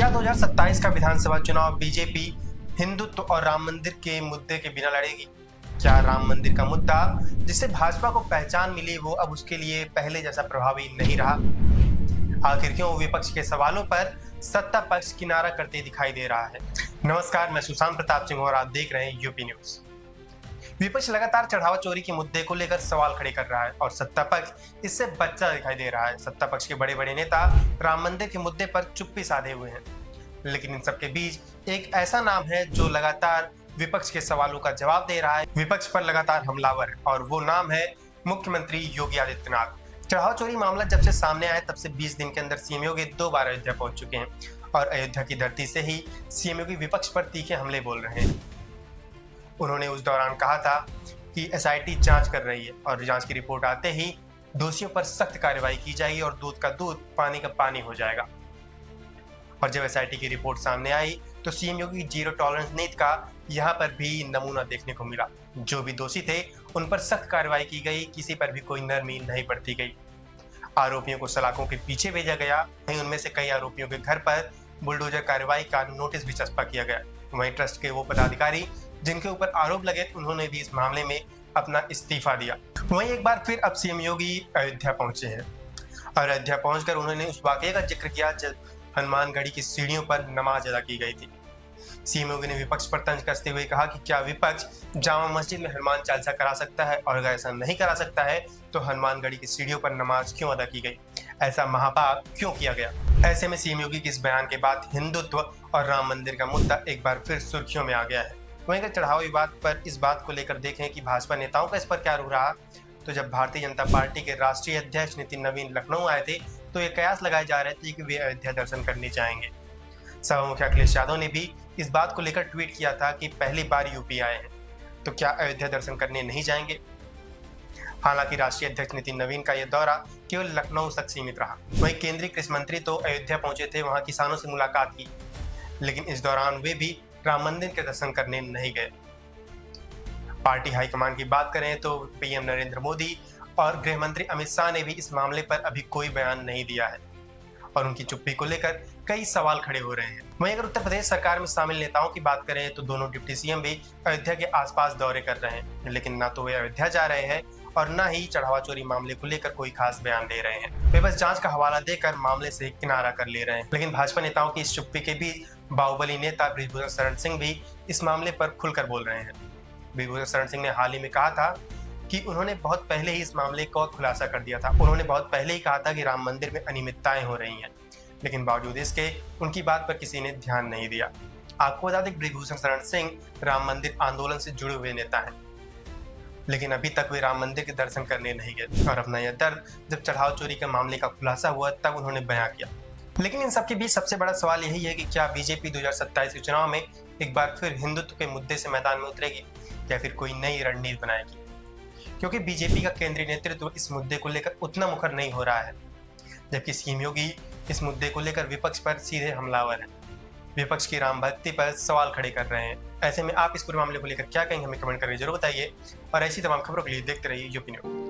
क्या 2027 का विधानसभा चुनाव बीजेपी हिंदुत्व और राम मंदिर के मुद्दे के बिना लड़ेगी? क्या राम मंदिर का मुद्दा जिससे भाजपा को पहचान मिली वो अब उसके लिए पहले जैसा प्रभावी नहीं रहा? आखिर क्यों विपक्ष के सवालों पर सत्ता पक्ष किनारा करते दिखाई दे रहा है? नमस्कार, मैं सुशांत प्रताप सिंह और आप देख रहे हैं यूपी न्यूज। विपक्ष लगातार चढ़ावा चोरी के मुद्दे को लेकर सवाल खड़े कर रहा है और सत्ता पक्ष इससे बच्चा दिखाई दे रहा है। सत्ता पक्ष के बड़े बड़े नेता राम मंदिर के मुद्दे पर चुप्पी साधे हुए हैं, लेकिन इन सबके बीच एक ऐसा नाम है जो लगातार विपक्ष के सवालों का जवाब दे रहा है, विपक्ष पर लगातार हमलावर है, और वो नाम है मुख्यमंत्री योगी आदित्यनाथ। चढ़ावा चोरी मामला जब से सामने आया तब से 20 दिन के अंदर सीएम योगी 2 बार अयोध्या पहुंच चुके हैं और अयोध्या की धरती से ही सीएम योगी विपक्ष पर तीखे हमले बोल रहे हैं। उन्होंने उस दौरान कहा था कि एसआईटी जांच कर रही है और जांच की रिपोर्ट आते ही दोषियों पर सख्त कार्रवाई की जाएगी और दूध का दूध पानी का पानी हो जाएगा। और जब एसआईटी की रिपोर्ट सामने आई तो सीएम योगी जीरो टॉलरेंस नीति का यहाँ पर भी नमूना देखने को मिला। जो भी दोषी थे उन पर सख्त कार्रवाई की गई, किसी पर भी कोई नरमी नहीं बरती गई। आरोपियों को सलाखों के पीछे भेजा गया। वहीं उनमें से कई आरोपियों के घर पर बुलडोजर कार्रवाई का नोटिस भी चस्पा किया गया। वहीं ट्रस्ट के वो पदाधिकारी जिनके ऊपर आरोप लगे उन्होंने भी इस मामले में अपना इस्तीफा दिया। वहीं एक बार फिर अब सीएम योगी अयोध्या पहुंचे हैं और अयोध्या पहुंचकर उन्होंने उस वाकये का जिक्र किया जब हनुमानगढ़ी की सीढ़ियों पर नमाज अदा की गई थी। सीएम योगी ने विपक्ष पर तंज कसते हुए कहा कि क्या विपक्ष जामा मस्जिद में हनुमान चालीसा करा सकता है, और अगर ऐसा नहीं करा सकता है तो हनुमानगढ़ी की सीढ़ियों पर नमाज क्यों अदा की गई, ऐसा महापाप क्यों किया गया। ऐसे में सीएम योगी के इस बयान के बाद हिंदुत्व और राम मंदिर का मुद्दा एक बार फिर सुर्खियों में आ गया है। वहीं अगर चढ़ावा विवाद पर इस बात को लेकर देखें कि भाजपा नेताओं का इस पर क्या रुख रहा, तो जब भारतीय जनता पार्टी के राष्ट्रीय अध्यक्ष नितिन नवीन लखनऊ आए थे तो ये कयास लगाए जा रहे थे कि वे अयोध्या दर्शन करने जाएंगे। सभा मुखिया अखिलेश यादव ने भी इस बात को लेकर ट्वीट किया था कि पहली बार यूपी आए हैं तो क्या अयोध्या दर्शन करने नहीं जाएंगे। हालांकि राष्ट्रीय अध्यक्ष नितिन नवीन का यह दौरा केवल लखनऊ तक सीमित रहा। वहीं केंद्रीय कृषि मंत्री तो अयोध्या पहुंचे थे, वहां किसानों से मुलाकात की, लेकिन इस दौरान वे भी राम मंदिर के दर्शन करने नहीं गए। पार्टी हाईकमान की बात करें तो पीएम नरेंद्र मोदी और गृह मंत्री अमित शाह ने भी इस मामले पर अभी कोई बयान नहीं दिया है और उनकी चुप्पी को लेकर कई सवाल खड़े हो रहे हैं। वहीं अगर उत्तर प्रदेश सरकार में शामिल नेताओं की बात करें तो दोनों डिप्टी सीएम भी अयोध्या के आसपास दौरे कर रहे हैं, लेकिन ना तो वे अयोध्या जा रहे हैं और न ही चढ़ावा चोरी मामले को लेकर कोई खास बयान दे रहे हैं। वे बस जांच का हवाला देकर मामले से किनारा कर ले रहे हैं। लेकिन भाजपा नेताओं की इस चुप्पी के बीच बाहुबली नेता बृजभूषण शरण सिंह भी इस मामले पर खुलकर बोल रहे हैं। बृजभूषण शरण सिंह ने हाल ही में कहा था कि उन्होंने बहुत पहले ही इस मामले का खुलासा कर दिया था। उन्होंने बहुत पहले ही कहा था कि राम मंदिर में अनियमितताएं हो रही हैं, लेकिन बावजूद इसके उनकी बात पर किसी ने ध्यान नहीं दिया। आपको बता दें, बृजभूषण शरण सिंह राम मंदिर आंदोलन से जुड़े हुए नेता हैं, लेकिन अभी तक वे राम मंदिर के दर्शन करने नहीं गए और अपना यह दर्द जब चढ़ावा चोरी के मामले का खुलासा हुआ तब उन्होंने बयां किया। लेकिन इन सबके बीच सबसे बड़ा सवाल यही है कि क्या बीजेपी 2027 के चुनाव में एक बार फिर हिंदुत्व के मुद्दे से मैदान में उतरेगी या फिर कोई नई रणनीति बनाएगी, क्योंकि बीजेपी का केंद्रीय नेतृत्व इस मुद्दे को लेकर उतना मुखर नहीं हो रहा है, जबकि सीएम योगी इस मुद्दे को लेकर विपक्ष पर सीधे हमलावर हैं, विपक्ष की राम भक्ति पर सवाल खड़े कर रहे हैं। ऐसे में आप इस पूरे मामले को लेकर क्या कहेंगे, हमें कमेंट करके जरूर बताइए और ऐसी तमाम खबरों के लिए देखते रहिए यूपी न्यूज।